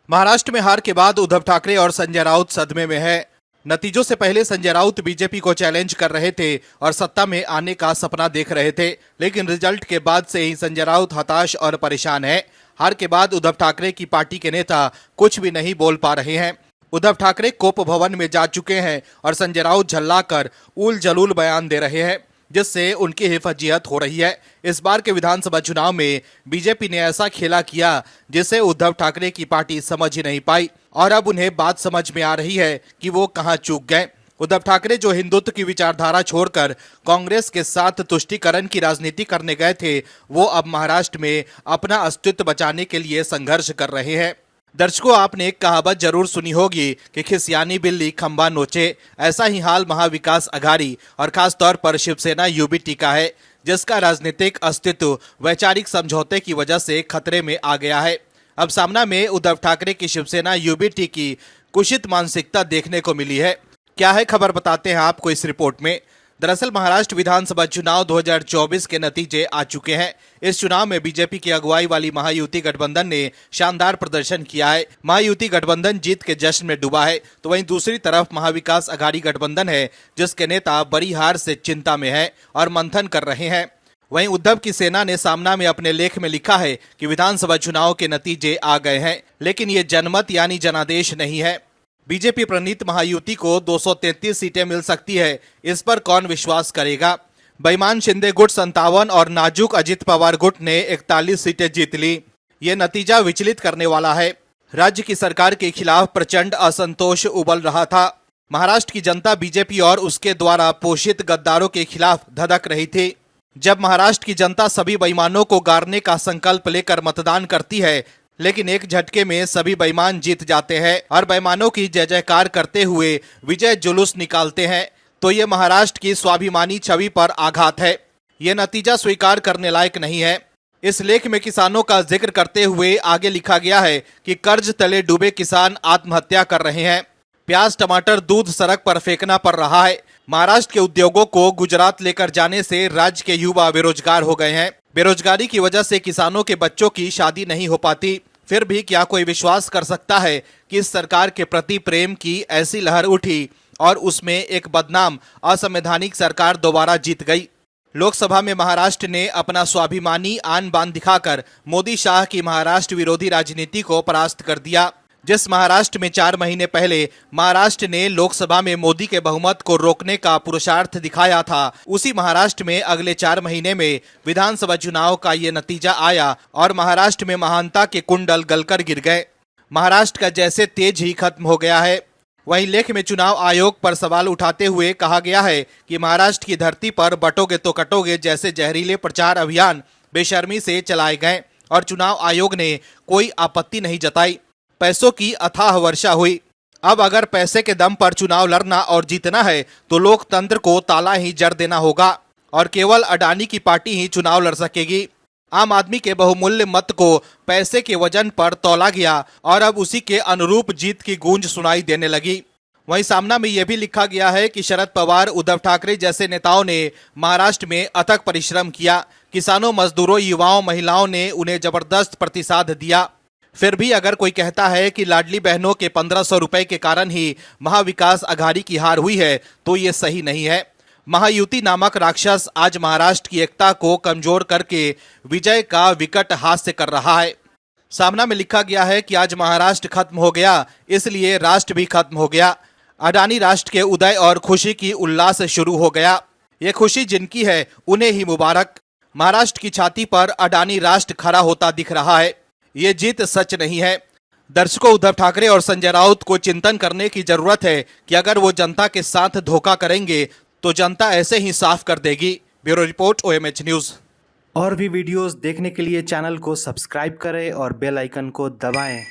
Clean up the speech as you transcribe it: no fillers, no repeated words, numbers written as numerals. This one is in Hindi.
महाराष्ट्र में हार के बाद उद्धव ठाकरे और संजय राउत सदमे में है। नतीजों से पहले संजय राउत बीजेपी को चैलेंज कर रहे थे और सत्ता में आने का सपना देख रहे थे, लेकिन रिजल्ट के बाद से ही संजय राउत हताश और परेशान है। हार के बाद उद्धव ठाकरे की पार्टी के नेता कुछ भी नहीं बोल पा रहे हैं। उद्धव ठाकरे कोप भवन में जा चुके हैं और संजय राउत झल्लाकर उल जलूल बयान दे रहे हैं, जिससे उनकी हिफाजत हो रही है। इस बार के विधानसभा चुनाव में बीजेपी ने ऐसा खेला किया जिसे उद्धव ठाकरे की पार्टी समझ ही नहीं पाई और अब उन्हें बात समझ में आ रही है कि वो कहां चूक गए। उद्धव ठाकरे जो हिंदुत्व की विचारधारा छोड़कर कांग्रेस के साथ तुष्टीकरण की राजनीति करने गए थे, वो अब महाराष्ट्र में अपना अस्तित्व बचाने के लिए संघर्ष कर रहे हैं। दर्शकों, आपने एक कहावत जरूर सुनी होगी कि खिसियानी बिल्ली खंबा नोचे। ऐसा ही हाल महाविकास अघाड़ी और खास तौर पर शिवसेना यूबीटी का है, जिसका राजनीतिक अस्तित्व वैचारिक समझौते की वजह से खतरे में आ गया है। अब सामना में उद्धव ठाकरे की शिवसेना यूबीटी की कुशित मानसिकता देखने को मिली है। क्या है खबर, बताते हैं आपको इस रिपोर्ट में। दरअसल महाराष्ट्र विधानसभा चुनाव 2024 के नतीजे आ चुके हैं। इस चुनाव में बीजेपी की अगुवाई वाली महायुति गठबंधन ने शानदार प्रदर्शन किया है। महायुति गठबंधन जीत के जश्न में डूबा है, तो वहीं दूसरी तरफ महाविकास अघाड़ी गठबंधन है, जिसके नेता बड़ी हार से चिंता में है और मंथन कर रहे हैं। वहीं उद्धव की सेना ने सामना में अपने लेख में लिखा है कि विधानसभा चुनाव के नतीजे आ गए हैं, लेकिन ये जनमत यानी जनादेश नहीं है। बीजेपी प्रणीत महायुति को 233 सीटें मिल सकती है, इस पर कौन विश्वास करेगा। बेईमान शिंदे गुट 57 और नाजुक अजित पवार गुट ने 41 सीटें जीत ली। ये नतीजा विचलित करने वाला है। राज्य की सरकार के खिलाफ प्रचंड असंतोष उबल रहा था। महाराष्ट्र की जनता बीजेपी और उसके द्वारा पोषित गद्दारों के खिलाफ धधक रही थी। जब महाराष्ट्र की जनता सभी बेईमानों को गाड़ने का संकल्प लेकर मतदान करती है, लेकिन एक झटके में सभी बेईमान जीत जाते हैं और बेईमानों की जय जयकार करते हुए विजय जुलूस निकालते हैं, तो ये महाराष्ट्र की स्वाभिमानी छवि पर आघात है। ये नतीजा स्वीकार करने लायक नहीं है। इस लेख में किसानों का जिक्र करते हुए आगे लिखा गया है कि कर्ज तले डूबे किसान आत्महत्या कर रहे हैं। प्याज, टमाटर, दूध सड़क पर फेंकना पड़ रहा है। महाराष्ट्र के उद्योगों को गुजरात लेकर जाने से राज्य के युवा बेरोजगार हो गए हैं। बेरोजगारी की वजह से किसानों के बच्चों की शादी नहीं हो पाती। फिर भी क्या कोई विश्वास कर सकता है कि इस सरकार के प्रति प्रेम की ऐसी लहर उठी और उसमें एक बदनाम असंवैधानिक सरकार दोबारा जीत गई। लोकसभा में महाराष्ट्र ने अपना स्वाभिमानी आन बान दिखाकर मोदी शाह की महाराष्ट्र विरोधी राजनीति को परास्त कर दिया। जिस महाराष्ट्र में 4 महीने पहले महाराष्ट्र ने लोकसभा में मोदी के बहुमत को रोकने का पुरुषार्थ दिखाया था, उसी महाराष्ट्र में अगले 4 महीने में विधानसभा चुनाव का ये नतीजा आया और महाराष्ट्र में महानता के कुंडल गलकर गिर गए। महाराष्ट्र का जैसे तेज ही खत्म हो गया है। वहीं लेख में चुनाव आयोग पर सवाल उठाते हुए कहा गया है कि महाराष्ट्र की धरती पर बटोगे तो कटोगे जैसे जहरीले प्रचार अभियान बेशर्मी से चलाए गए और चुनाव आयोग ने कोई आपत्ति नहीं जताई। पैसों की अथाह वर्षा हुई। अब अगर पैसे के दम पर चुनाव लड़ना और जीतना है तो लोकतंत्र को ताला ही जड़ देना होगा और केवल अडानी की पार्टी ही चुनाव लड़ सकेगी। आम आदमी के बहुमूल्य मत को पैसे के वजन पर तौला गया और अब उसी के अनुरूप जीत की गूंज सुनाई देने लगी। वहीं सामना में यह भी लिखा गया है कि शरद पवार, उद्धव ठाकरे जैसे नेताओं ने महाराष्ट्र में अथक परिश्रम किया। किसानों, मजदूरों, युवाओं, महिलाओं ने उन्हें जबरदस्त प्रतिसाद दिया। फिर भी अगर कोई कहता है कि लाडली बहनों के 1500 रुपए के कारण ही महाविकास अघाड़ी की हार हुई है, तो ये सही नहीं है। महायुति नामक राक्षस आज महाराष्ट्र की एकता को कमजोर करके विजय का विकट हास्य कर रहा है। सामना में लिखा गया है कि आज महाराष्ट्र खत्म हो गया, इसलिए राष्ट्र भी खत्म हो गया। अडानी राष्ट्र के उदय और खुशी की उल्लास शुरू हो गया। ये खुशी जिनकी है उन्हें ही मुबारक। महाराष्ट्र की छाती पर अडानी राष्ट्र खड़ा होता दिख रहा है। ये जीत सच नहीं है। दर्शकों, उद्धव ठाकरे और संजय राउत को चिंतन करने की जरूरत है कि अगर वो जनता के साथ धोखा करेंगे तो जनता ऐसे ही साफ कर देगी। Bureau report, OMH news. और भी वीडियोस देखने के लिए चैनल को सब्सक्राइब करें और बेल आइकन को दबाएं।